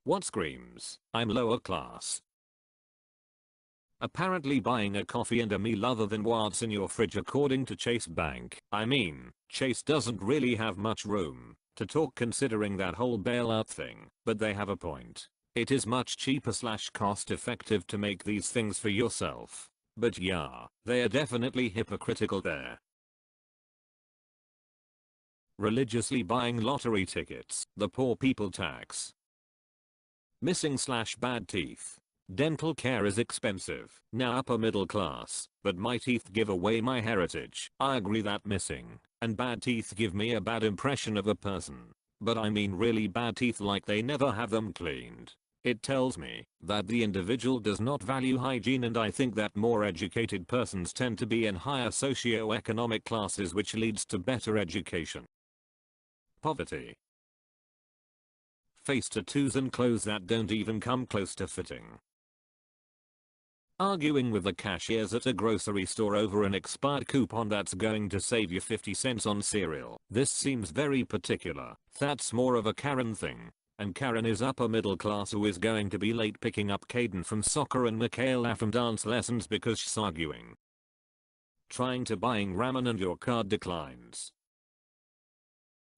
What screams, I'm lower class? Apparently buying a coffee and a meal other than what's in your fridge according to Chase Bank. I mean, Chase doesn't really have much room to talk considering that whole bailout thing, but they have a point. It is much cheaper / cost effective to make these things for yourself. But yeah, they are definitely hypocritical there. Religiously buying lottery tickets, the poor people tax. Missing / bad teeth. Dental care is expensive. Now upper middle class, but my teeth give away my heritage. I agree that missing and bad teeth give me a bad impression of a person. But I mean really bad teeth, like they never have them cleaned. It tells me that the individual does not value hygiene, and I think that more educated persons tend to be in higher socio-economic classes, which leads to better education. Poverty. Face tattoos and clothes that don't even come close to fitting. Arguing with the cashiers at a grocery store over an expired coupon that's going to save you 50 cents on cereal. This seems very particular. That's more of a Karen thing. And Karen is upper middle class who is going to be late picking up Caden from soccer and Michaela from dance lessons because she's arguing. Trying to buying ramen and your card declines.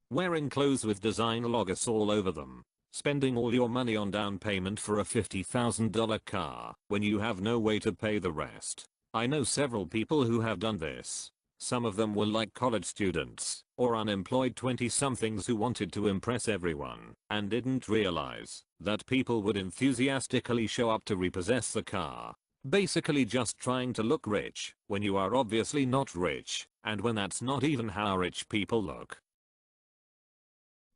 Wearing clothes with design logos all over them. Spending all your money on down payment for a $50,000 car when you have no way to pay the rest. I know several people who have done this. Some of them were like college students or unemployed 20-somethings who wanted to impress everyone and didn't realize that people would enthusiastically show up to repossess the car. Basically just trying to look rich when you are obviously not rich, and when that's not even how rich people look.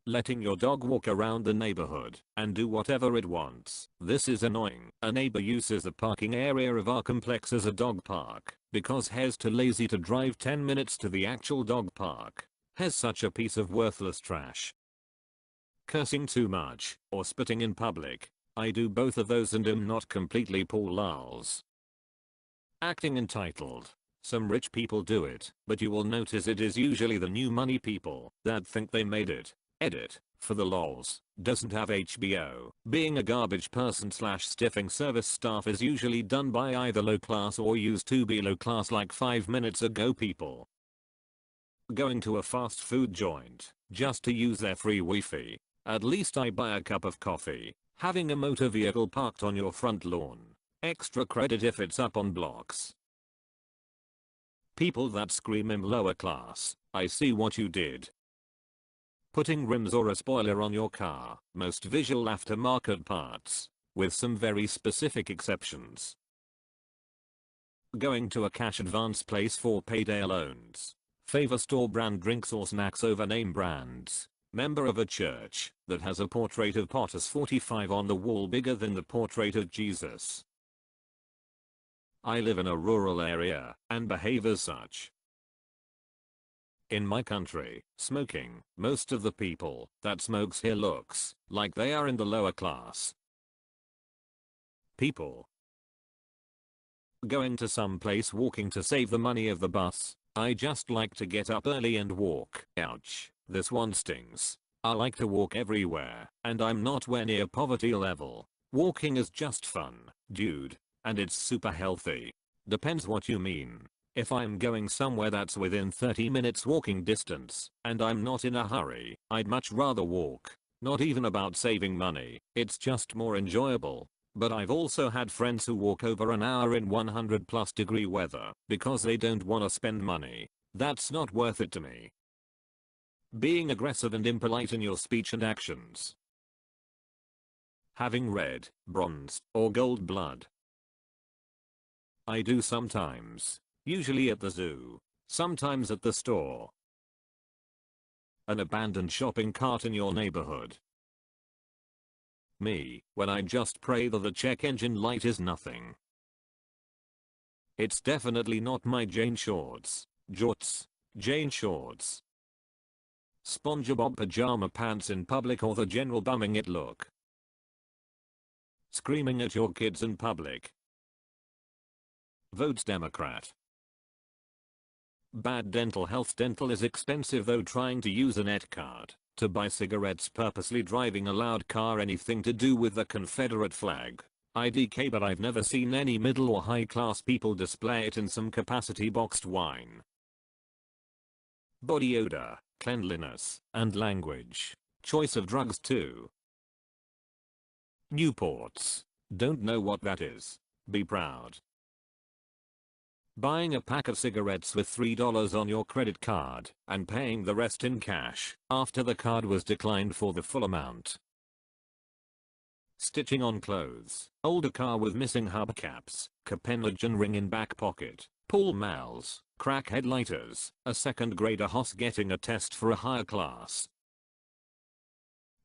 Letting your dog walk around the neighborhood and do whatever it wants. This is annoying. A neighbor uses the parking area of our complex as a dog park because he's too lazy to drive 10 minutes to the actual dog park. He's such a piece of worthless trash. Cursing too much or spitting in public. I do both of those and am not completely Paul Lals. Acting entitled. Some rich people do it, but you will notice it is usually the new money people that think they made it. Edit, for the lols, doesn't have HBO. Being a garbage person / stiffing service staff is usually done by either low class or used to be low class like 5 minutes ago people. Going to a fast food joint just to use their free Wi-Fi. At least I buy a cup of coffee. Having a motor vehicle parked on your front lawn. Extra credit if it's up on blocks. People that scream I'm lower class. I see what you did. Putting rims or a spoiler on your car. Most visual aftermarket parts. With some very specific exceptions. Going to a cash advance place for payday loans. Favor store brand drinks or snacks over name brands. Member of a church that has a portrait of Potus 45 on the wall bigger than the portrait of Jesus. I live in a rural area and behave as such. In my country, smoking, most of the people that smokes here looks like they are in the lower class. People going to some place walking to save the money of the bus. I just like to get up early and walk. Ouch, this one stings. I like to walk everywhere, and I'm nowhere near poverty level. Walking is just fun, dude, and it's super healthy. Depends what you mean. If I'm going somewhere that's within 30 minutes walking distance, and I'm not in a hurry, I'd much rather walk. Not even about saving money, it's just more enjoyable. But I've also had friends who walk over an hour in 100+ degree weather because they don't want to spend money. That's not worth it to me. Being aggressive and impolite in your speech and actions. Having red, bronze, or gold blood. I do sometimes. Usually at the zoo. Sometimes at the store. An abandoned shopping cart in your neighborhood. Me, when I just pray that the check engine light is nothing. It's definitely not my Jane shorts. Jorts. Jane shorts. SpongeBob pajama pants in public or the general bumming it look. Screaming at your kids in public. Votes Democrat. Bad dental health. Dental is expensive though trying to use a net card To buy cigarettes, purposely driving a loud car, anything to do with the Confederate flag. IDK, but I've never seen any middle or high class people display it in some capacity. Boxed wine. Body odor, cleanliness, and language. Choice of drugs too. Newports. Don't know what that is. Be proud. Buying a pack of cigarettes with $3 on your credit card and paying the rest in cash after the card was declined for the full amount. Stitching on clothes. Older car with missing hubcaps, capenage and ring in back pocket. Paul Mal's, crack headlighters, a second grader hoss getting a test for a higher class.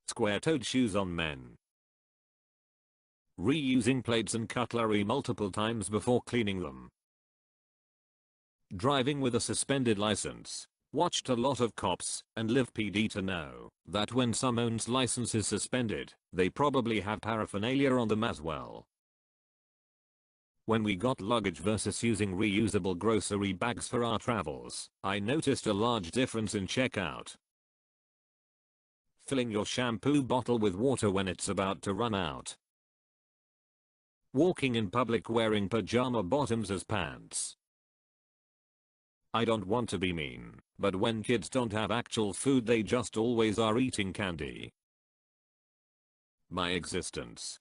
Square-toed shoes on men. Reusing plates and cutlery multiple times before cleaning them. Driving with a suspended license. Watched a lot of cops and live PD to know that when someone's license is suspended, they probably have paraphernalia on them as well. When we got luggage versus using reusable grocery bags for our travels, I noticed a large difference in checkout. Filling your shampoo bottle with water when it's about to run out. Walking in public wearing pajama bottoms as pants. I don't want to be mean, but when kids don't have actual food, they just always are eating candy. My existence.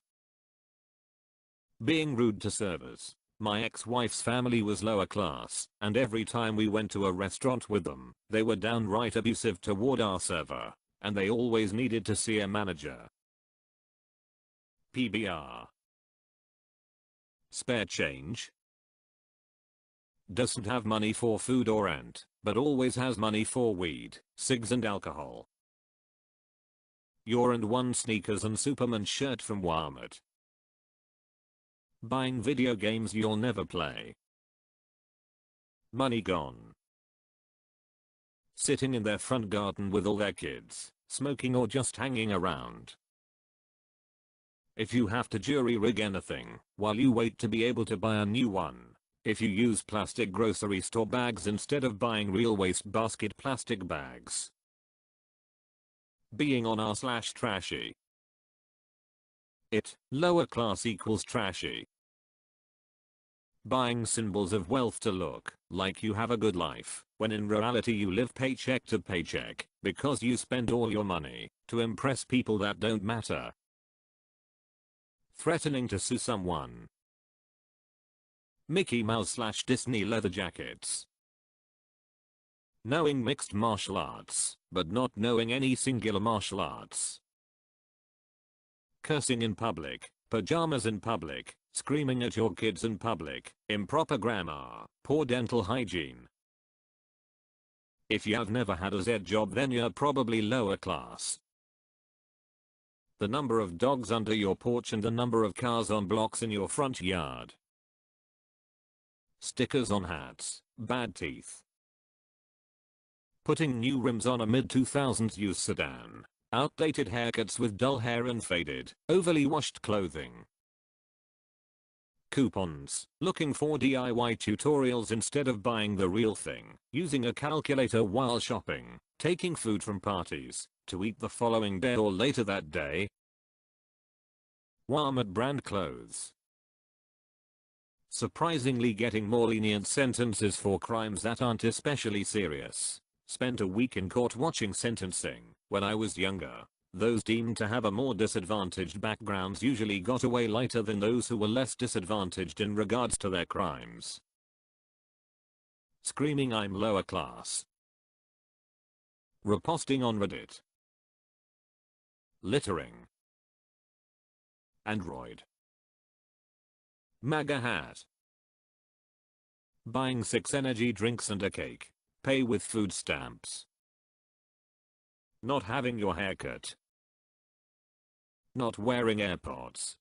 Being rude to servers. My ex-wife's family was lower class, and every time we went to a restaurant with them, they were downright abusive toward our server, and they always needed to see a manager. PBR. Spare change. Doesn't have money for food or rent, but always has money for weed, cigs and alcohol. Your and one sneakers and Superman shirt from Walmart. Buying video games you'll never play. Money gone. Sitting in their front garden with all their kids, smoking or just hanging around. If you have to jury rig anything while you wait to be able to buy a new one. If you use plastic grocery store bags instead of buying real wastebasket plastic bags. Being on r/trashy. It, lower class equals trashy. Buying symbols of wealth to look like you have a good life, when in reality you live paycheck to paycheck, because you spend all your money to impress people that don't matter. Threatening to sue someone. Mickey Mouse/Disney leather jackets. Knowing mixed martial arts, but not knowing any singular martial arts. Cursing in public, pajamas in public, screaming at your kids in public, improper grammar, poor dental hygiene. If you've never had a Z job, then you're probably lower class. The number of dogs under your porch and the number of cars on blocks in your front yard. Stickers on hats, bad teeth. Putting new rims on a mid-2000s used sedan. Outdated haircuts with dull hair and faded, overly washed clothing. Coupons. Looking for DIY tutorials instead of buying the real thing. Using a calculator while shopping. Taking food from parties to eat the following day or later that day. Walmart brand clothes. Surprisingly getting more lenient sentences for crimes that aren't especially serious. Spent a week in court watching sentencing when I was younger. Those deemed to have a more disadvantaged backgrounds usually got away lighter than those who were less disadvantaged in regards to their crimes. Screaming I'm lower class. Reposting on Reddit. Littering. Android. MAGA hat. Buying 6 energy drinks and a cake. Pay with food stamps. Not having your hair cut. Not wearing AirPods.